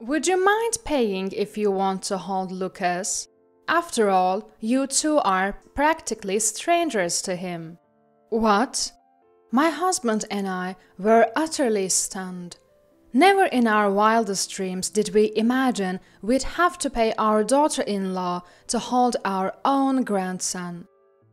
Would you mind paying if you want to hold Lucas? After all, you two are practically strangers to him. What? My husband and I were utterly stunned. Never in our wildest dreams did we imagine we'd have to pay our daughter-in-law to hold our own grandson.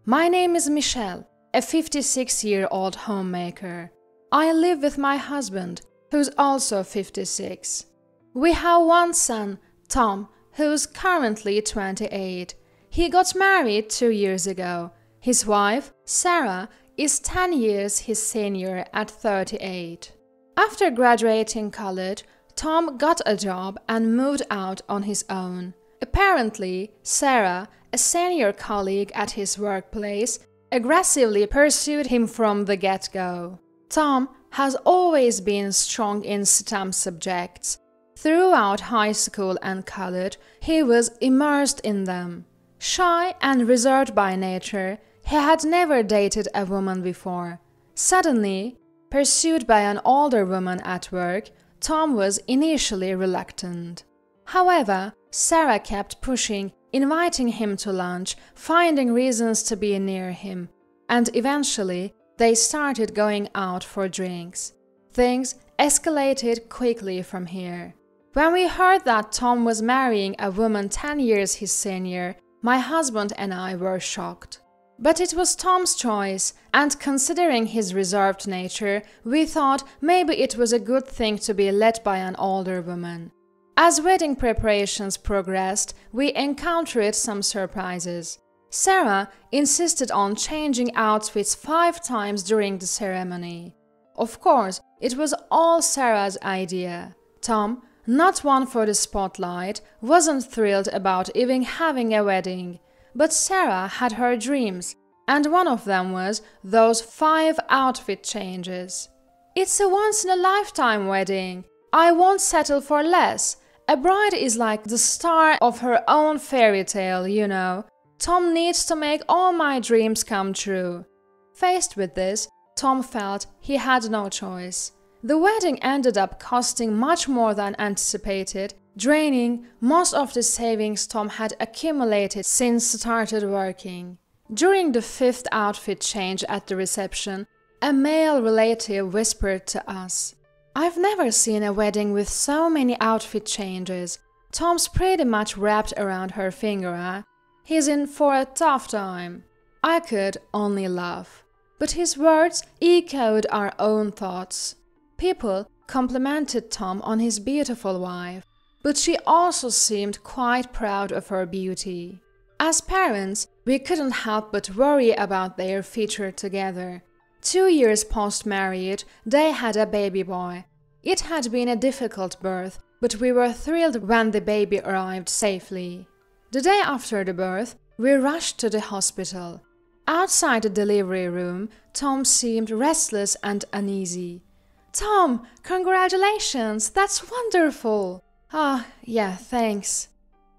My name is Michelle, a 56-year-old homemaker. I live with my husband, who's also 56. We have one son, Tom, who's currently 28. He got married 2 years ago. His wife, Sarah, is 10 years his senior at 38. After graduating college, Tom got a job and moved out on his own. Apparently, Sarah, a senior colleague at his workplace, aggressively pursued him from the get-go. Tom has always been strong in STEM subjects. Throughout high school and college, he was immersed in them. Shy and reserved by nature, he had never dated a woman before. Suddenly, pursued by an older woman at work, Tom was initially reluctant. However, Sarah kept pushing, inviting him to lunch, finding reasons to be near him, and eventually they started going out for drinks. Things escalated quickly from here. When we heard that Tom was marrying a woman 10 years his senior, my husband and I were shocked. But it was Tom's choice, and considering his reserved nature, we thought maybe it was a good thing to be led by an older woman. As wedding preparations progressed, we encountered some surprises. Sarah insisted on changing outfits 5 times during the ceremony. Of course, it was all Sarah's idea. Tom, not one for the spotlight, wasn't thrilled about even having a wedding. But Sarah had her dreams, and one of them was those 5 outfit changes. It's a once-in-a-lifetime wedding. I won't settle for less. A bride is like the star of her own fairy tale, you know. Tom needs to make all my dreams come true. Faced with this, Tom felt he had no choice. The wedding ended up costing much more than anticipated, draining most of the savings Tom had accumulated since started working. During the 5th outfit change at the reception, a male relative whispered to us, "I've never seen a wedding with so many outfit changes. Tom's pretty much wrapped around her finger. He's in for a tough time." I could only laugh. But his words echoed our own thoughts. People complimented Tom on his beautiful wife, but she also seemed quite proud of her beauty. As parents, we couldn't help but worry about their future together. 2 years post-marriage, they had a baby boy. It had been a difficult birth, but we were thrilled when the baby arrived safely. The day after the birth, we rushed to the hospital. Outside the delivery room, Tom seemed restless and uneasy. "Tom, congratulations! That's wonderful!" "Ah, yeah, thanks."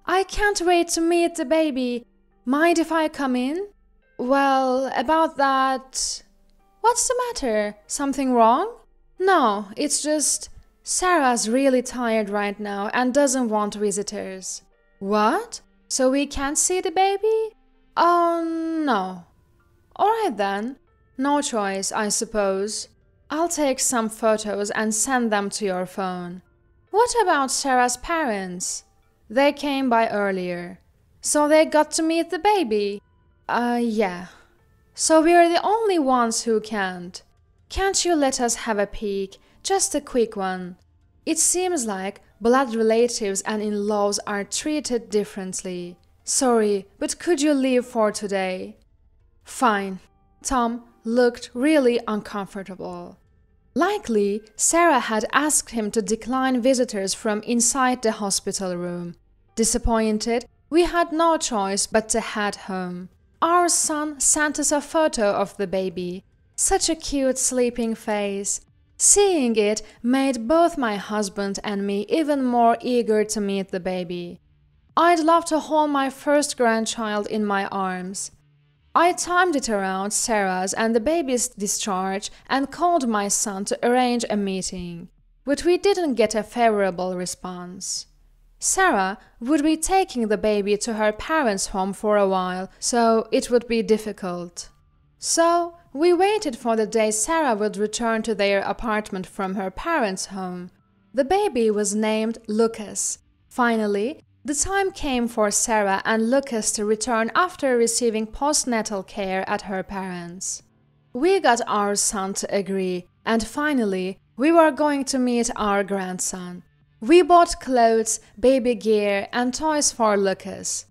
"I can't wait to meet the baby. Mind if I come in?" "Well, about that..." "What's the matter? Something wrong?" "No, it's just... Sarah's really tired right now and doesn't want visitors." "What? So we can't see the baby?" "Oh, no." "Alright then. No choice, I suppose. I'll take some photos and send them to your phone." "What about Sarah's parents?" "They came by earlier." "So they got to meet the baby?" Yeah. "So we're the only ones who can't. Can't you let us have a peek? Just a quick one. It seems like blood relatives and in-laws are treated differently. Sorry, but could you leave for today?" "Fine." Tom looked really uncomfortable. Likely, Sarah had asked him to decline visitors from inside the hospital room. Disappointed, we had no choice but to head home. Our son sent us a photo of the baby. Such a cute sleeping face. Seeing it made both my husband and me even more eager to meet the baby. I'd love to hold my first grandchild in my arms. I timed it around Sarah's and the baby's discharge and called my son to arrange a meeting. but we didn't get a favorable response. Sarah would be taking the baby to her parents' home for a while, so it would be difficult. So we waited for the day Sarah would return to their apartment from her parents' home. The baby was named Lucas. Finally, the time came for Sarah and Lucas to return after receiving postnatal care at her parents'. We got our son to agree, and finally, we were going to meet our grandson. We bought clothes, baby gear, and toys for Lucas.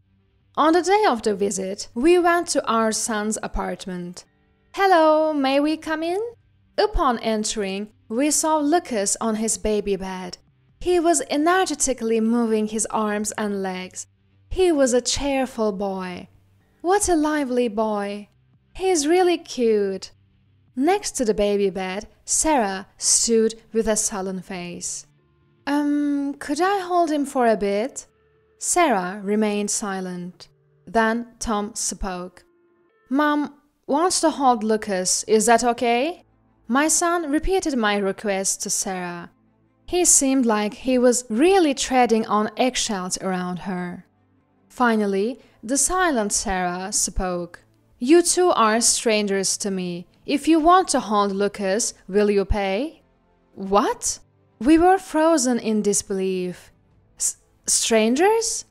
On the day of the visit, we went to our son's apartment. "Hello, may we come in?" Upon entering, we saw Lucas on his baby bed. He was energetically moving his arms and legs. He was a cheerful boy. What a lively boy! He's really cute. Next to the baby bed, Sarah stood with a sullen face. Could I hold him for a bit?" Sarah remained silent. Then Tom spoke. "Mom wants to hold Lucas, is that okay?" My son repeated my request to Sarah. He seemed like he was really treading on eggshells around her. Finally, the silent Sarah spoke. "You two are strangers to me. If you want to hold Lucas, will you pay?" What? We were frozen in disbelief. Strangers?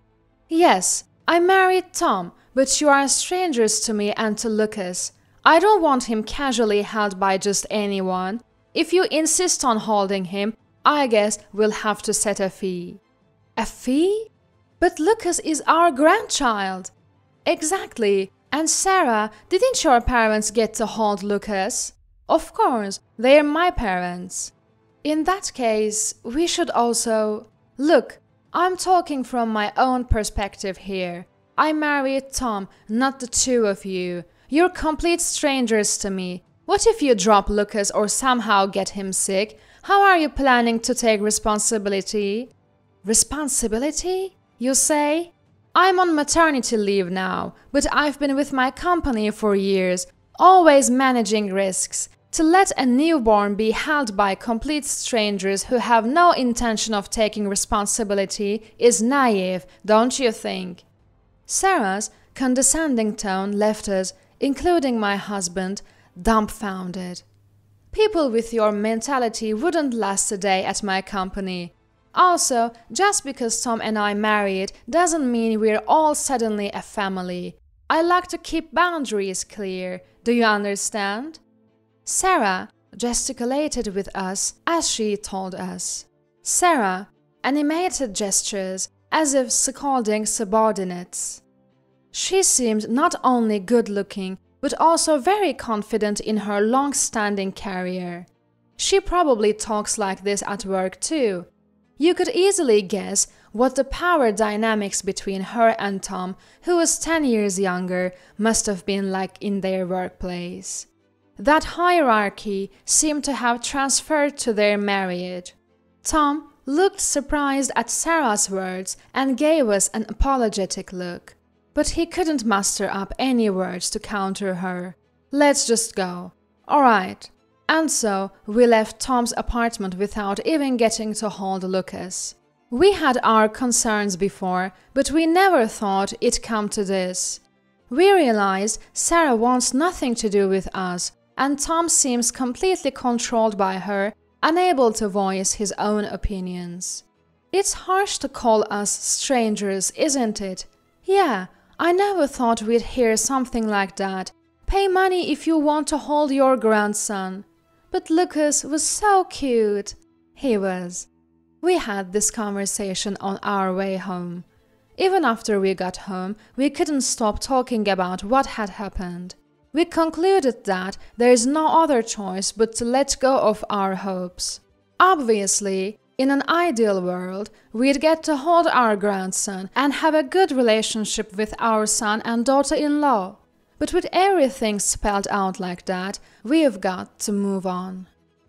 Yes, I married Tom, but you are strangers to me and to Lucas. I don't want him casually held by just anyone. If you insist on holding him, I guess we'll have to set a fee. A fee? But Lucas is our grandchild. Exactly. And Sarah, didn't your parents get to hold Lucas? Of course, they're my parents. In that case, we should also… Look, I'm talking from my own perspective here. I married Tom, not the two of you. You're complete strangers to me. What if you drop Lucas or somehow get him sick? How are you planning to take responsibility? Responsibility, you say? I'm on maternity leave now, but I've been with my company for years, always managing risks. To let a newborn be held by complete strangers who have no intention of taking responsibility is naive, don't you think? Sarah's condescending tone left us, including my husband, dumbfounded. People with your mentality wouldn't last a day at my company. Also, just because Tom and I married doesn't mean we're all suddenly a family. I like to keep boundaries clear, do you understand? Sarah gesticulated with us as she told us. Sarah animated gestures as if scolding subordinates. She seemed not only good-looking, but also very confident in her long-standing career. She probably talks like this at work too. You could easily guess what the power dynamics between her and Tom, who was 10 years younger, must have been like in their workplace. That hierarchy seemed to have transferred to their marriage. Tom looked surprised at Sarah's words and gave us an apologetic look. But he couldn't muster up any words to counter her. "Let's just go." "All right." And so we left Tom's apartment without even getting to hold Lucas. We had our concerns before, but we never thought it'd come to this. We realized Sarah wants nothing to do with us, and Tom seems completely controlled by her, unable to voice his own opinions. It's harsh to call us strangers, isn't it? Yeah, I never thought we'd hear something like that. Pay money if you want to hold your grandson. But Lucas was so cute. He was. We had this conversation on our way home. Even after we got home, we couldn't stop talking about what had happened. We concluded that there is no other choice but to let go of our hopes. Obviously, in an ideal world, we'd get to hold our grandson and have a good relationship with our son and daughter-in-law. But with everything spelled out like that, we've got to move on.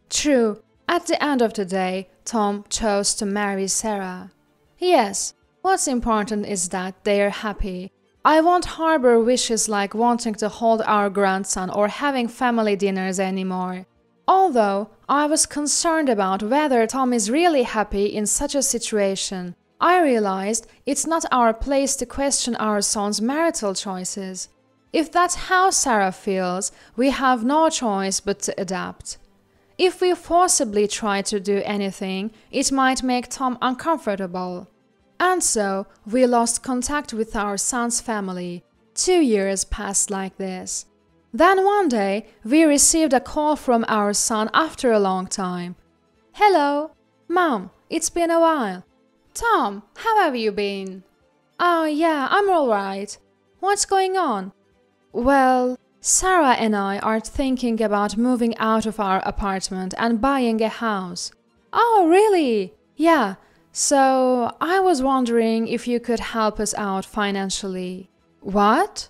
True, at the end of the day, Tom chose to marry Sarah. Yes, what's important is that they're happy. I won't harbor wishes like wanting to hold our grandson or having family dinners anymore. Although I was concerned about whether Tom is really happy in such a situation, I realized it's not our place to question our son's marital choices. If that's how Sarah feels, we have no choice but to adapt. If we forcibly try to do anything, it might make Tom uncomfortable. And so, we lost contact with our son's family. 2 years passed like this. Then one day, we received a call from our son after a long time. "Hello, Mom, it's been a while." "Tom, how have you been?" "Oh yeah, I'm alright. What's going on?" "Well, Sarah and I are thinking about moving out of our apartment and buying a house." "Oh, really?" "Yeah, so I was wondering if you could help us out financially." "What?"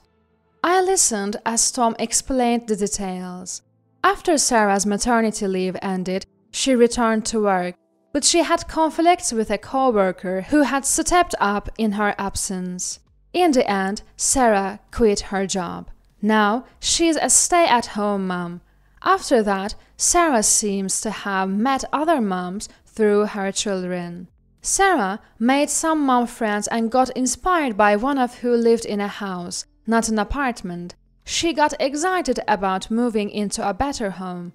I listened as Tom explained the details. After Sarah's maternity leave ended, she returned to work, but she had conflicts with a coworker who had stepped up in her absence. In the end, Sarah quit her job. Now, she's a stay-at-home mom. After that, Sarah seems to have met other moms through her children. Sarah made some mom friends and got inspired by one of who lived in a house, not an apartment. She got excited about moving into a better home.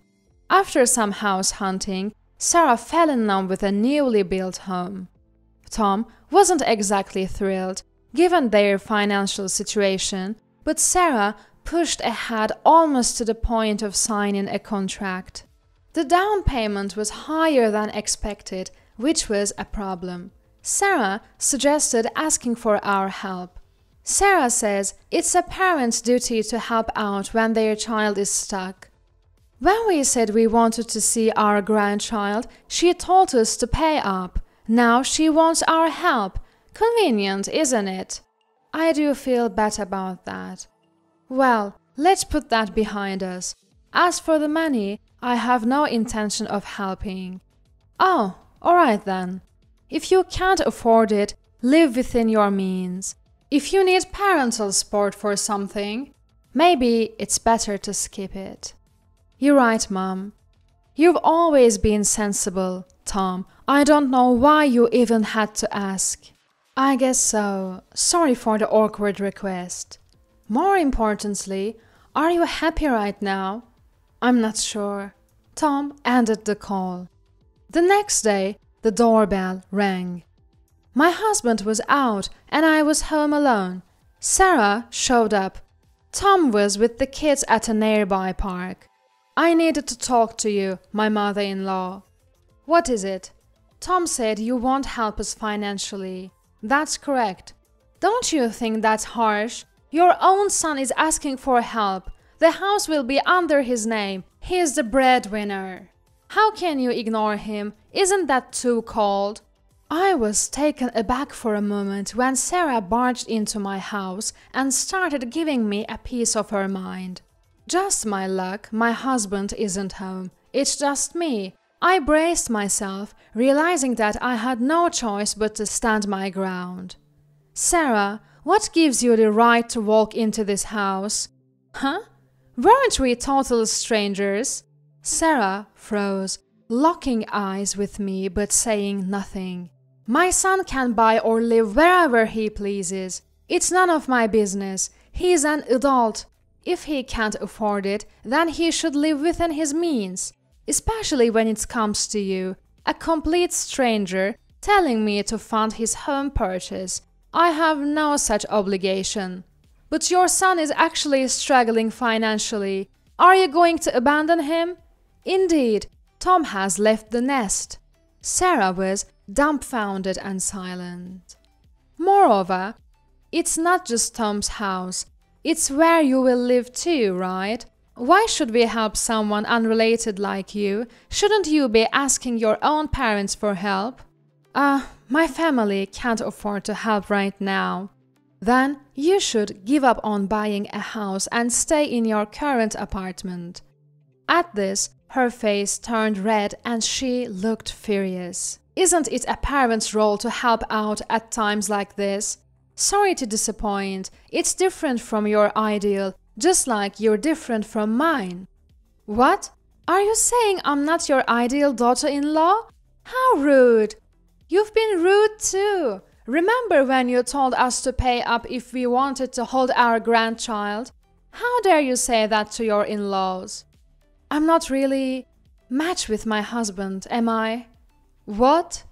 After some house hunting, Sarah fell in love with a newly built home. Tom wasn't exactly thrilled, given their financial situation, but Sarah pushed ahead almost to the point of signing a contract. The down payment was higher than expected, which was a problem. Sarah suggested asking for our help. Sarah says it's a parent's duty to help out when their child is stuck. When we said we wanted to see our grandchild, she told us to pay up. Now she wants our help. Convenient, isn't it? I do feel bad about that. Well, let's put that behind us. As for the money, I have no intention of helping. Oh, alright then. If you can't afford it, live within your means. If you need parental support for something, maybe it's better to skip it. You're right, Mom. You've always been sensible, Tom. I don't know why you even had to ask. I guess so. Sorry for the awkward request. More importantly, are you happy right now? I'm not sure. Tom ended the call. The next day, the doorbell rang. My husband was out and I was home alone. Sarah showed up. Tom was with the kids at a nearby park. I needed to talk to you, my mother-in-law. What is it? Tom said you won't help us financially. That's correct. Don't you think that's harsh? Your own son is asking for help. The house will be under his name. He is the breadwinner. How can you ignore him? Isn't that too cold? I was taken aback for a moment when Sarah barged into my house and started giving me a piece of her mind. Just my luck, my husband isn't home. It's just me. I braced myself, realizing that I had no choice but to stand my ground. Sarah, what gives you the right to walk into this house? Huh? Weren't we total strangers? Sarah froze, locking eyes with me but saying nothing. My son can buy or live wherever he pleases. It's none of my business. He's an adult. If he can't afford it, then he should live within his means. Especially when it comes to you, a complete stranger, telling me to fund his home purchase. I have no such obligation. But your son is actually struggling financially. Are you going to abandon him? Indeed, Tom has left the nest. Sarah was dumbfounded and silent. Moreover, it's not just Tom's house. It's where you will live too, right? Why should we help someone unrelated like you? Shouldn't you be asking your own parents for help? My family can't afford to help right now. Then you should give up on buying a house and stay in your current apartment. At this, her face turned red and she looked furious. Isn't it a parent's role to help out at times like this? Sorry to disappoint. It's different from your ideal, just like you're different from mine. What? Are you saying I'm not your ideal daughter-in-law? How rude! You've been rude too. Remember when you told us to pay up if we wanted to hold our grandchild? How dare you say that to your in-laws? I'm not really matched with my husband, am I? What?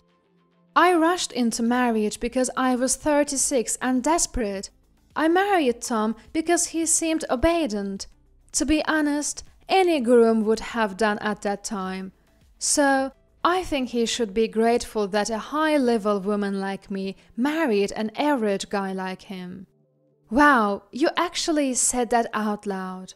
I rushed into marriage because I was 36 and desperate. I married Tom because he seemed obedient. To be honest, any groom would have done at that time. So, I think he should be grateful that a high-level woman like me married an average guy like him. Wow, you actually said that out loud.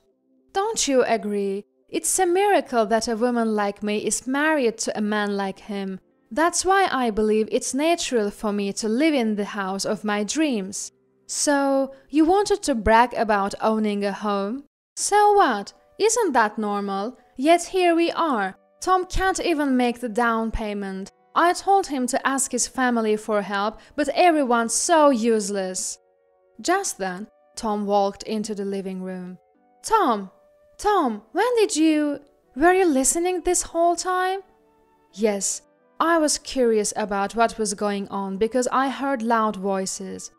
Don't you agree? It's a miracle that a woman like me is married to a man like him. That's why I believe it's natural for me to live in the house of my dreams. So, you wanted to brag about owning a home? So what? Isn't that normal? Yet here we are. Tom can't even make the down payment. I told him to ask his family for help, but everyone's so useless. Just then, Tom walked into the living room. Tom, when did you... Were you listening this whole time? Yes, I was curious about what was going on because I heard loud voices.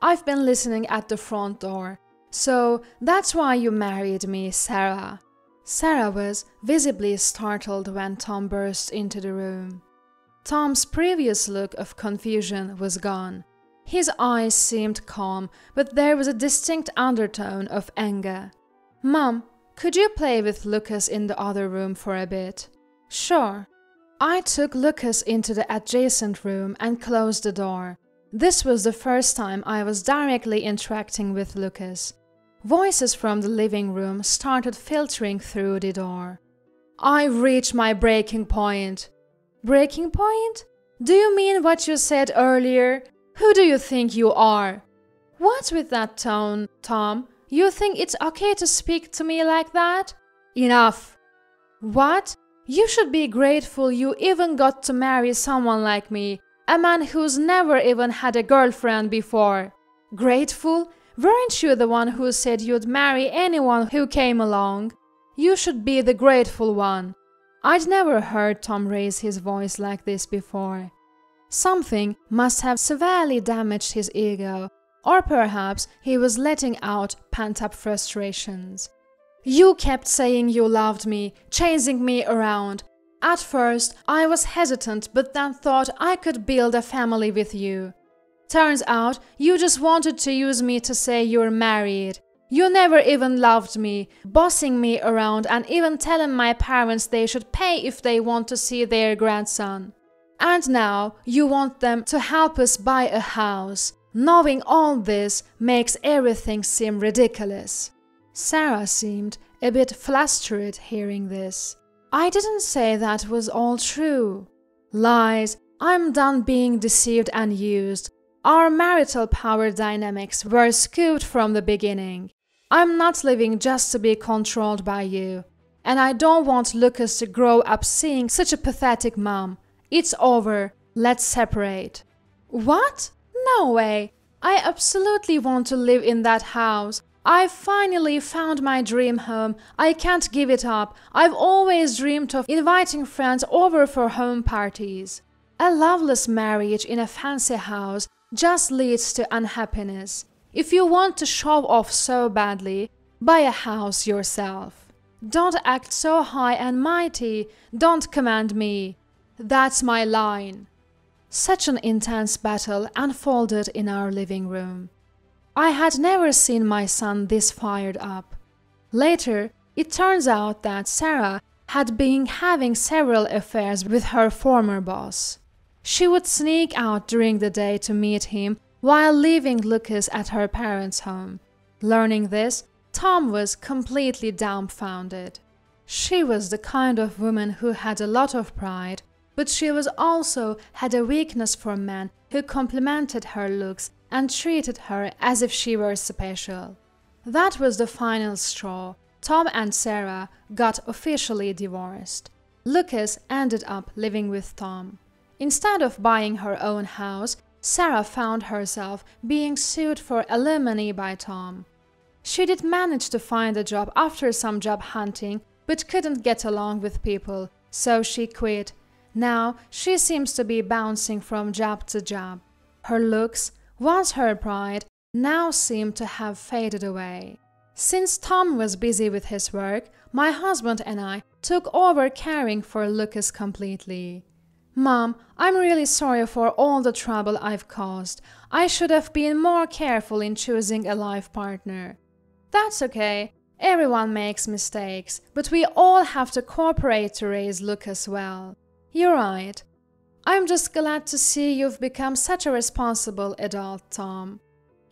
I've been listening at the front door. So that's why you married me, Sarah. Sarah was visibly startled when Tom burst into the room. Tom's previous look of confusion was gone. His eyes seemed calm, but there was a distinct undertone of anger. Mom, could you play with Lucas in the other room for a bit? Sure. I took Lucas into the adjacent room and closed the door. This was the first time I was directly interacting with Lucas. Voices from the living room started filtering through the door. I've reached my breaking point. Breaking point? Do you mean what you said earlier? Who do you think you are? What's with that tone, Tom? You think it's okay to speak to me like that? Enough. What? You should be grateful you even got to marry someone like me, a man who's never even had a girlfriend before. Grateful? Weren't you the one who said you'd marry anyone who came along? You should be the grateful one. I'd never heard Tom raise his voice like this before. Something must have severely damaged his ego, or perhaps he was letting out pent-up frustrations. You kept saying you loved me, chasing me around. At first, I was hesitant, but then thought I could build a family with you. Turns out, you just wanted to use me to say you're married. You never even loved me, bossing me around and even telling my parents they should pay if they want to see their grandson. And now, you want them to help us buy a house. Knowing all this makes everything seem ridiculous. Sarah seemed a bit flustered hearing this. I didn't say that was all true. Lies. I'm done being deceived and used. Our marital power dynamics were skewed from the beginning. I'm not living just to be controlled by you. And I don't want Lucas to grow up seeing such a pathetic mom. It's over. Let's separate. What? No way. I absolutely want to live in that house. I finally found my dream home. I can't give it up. I've always dreamed of inviting friends over for home parties. A loveless marriage in a fancy house just leads to unhappiness. If you want to show off so badly, buy a house yourself. Don't act so high and mighty. Don't command me. That's my line. Such an intense battle unfolded in our living room. I had never seen my son this fired up. Later, it turns out that Sarah had been having several affairs with her former boss. She would sneak out during the day to meet him while leaving Lucas at her parents' home. Learning this, Tom was completely dumbfounded. She was the kind of woman who had a lot of pride, but she was also had a weakness for men who complimented her looks and treated her as if she were special. That was the final straw. Tom and Sarah got officially divorced. Lucas ended up living with Tom. Instead of buying her own house, Sarah found herself being sued for alimony by Tom. She did manage to find a job after some job hunting, but couldn't get along with people, so she quit. Now she seems to be bouncing from job to job. Her looks, once her pride, now seem to have faded away. Since Tom was busy with his work, my husband and I took over caring for Lucas completely. Mom, I'm really sorry for all the trouble I've caused. I should have been more careful in choosing a life partner. That's okay. Everyone makes mistakes, but we all have to cooperate to raise Lucas well. You're right. I'm just glad to see you've become such a responsible adult, Tom.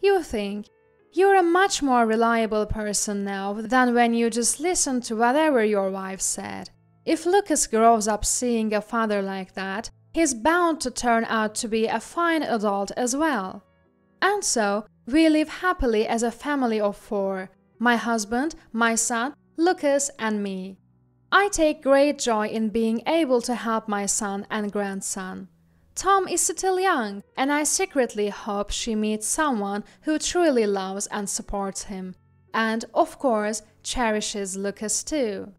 You think you're a much more reliable person now than when you just listened to whatever your wife said. If Lucas grows up seeing a father like that, he's bound to turn out to be a fine adult as well. And so, we live happily as a family of 4. My husband, my son, Lucas, and me. I take great joy in being able to help my son and grandson. Tom is still young, and I secretly hope she meets someone who truly loves and supports him, and, of course, cherishes Lucas too.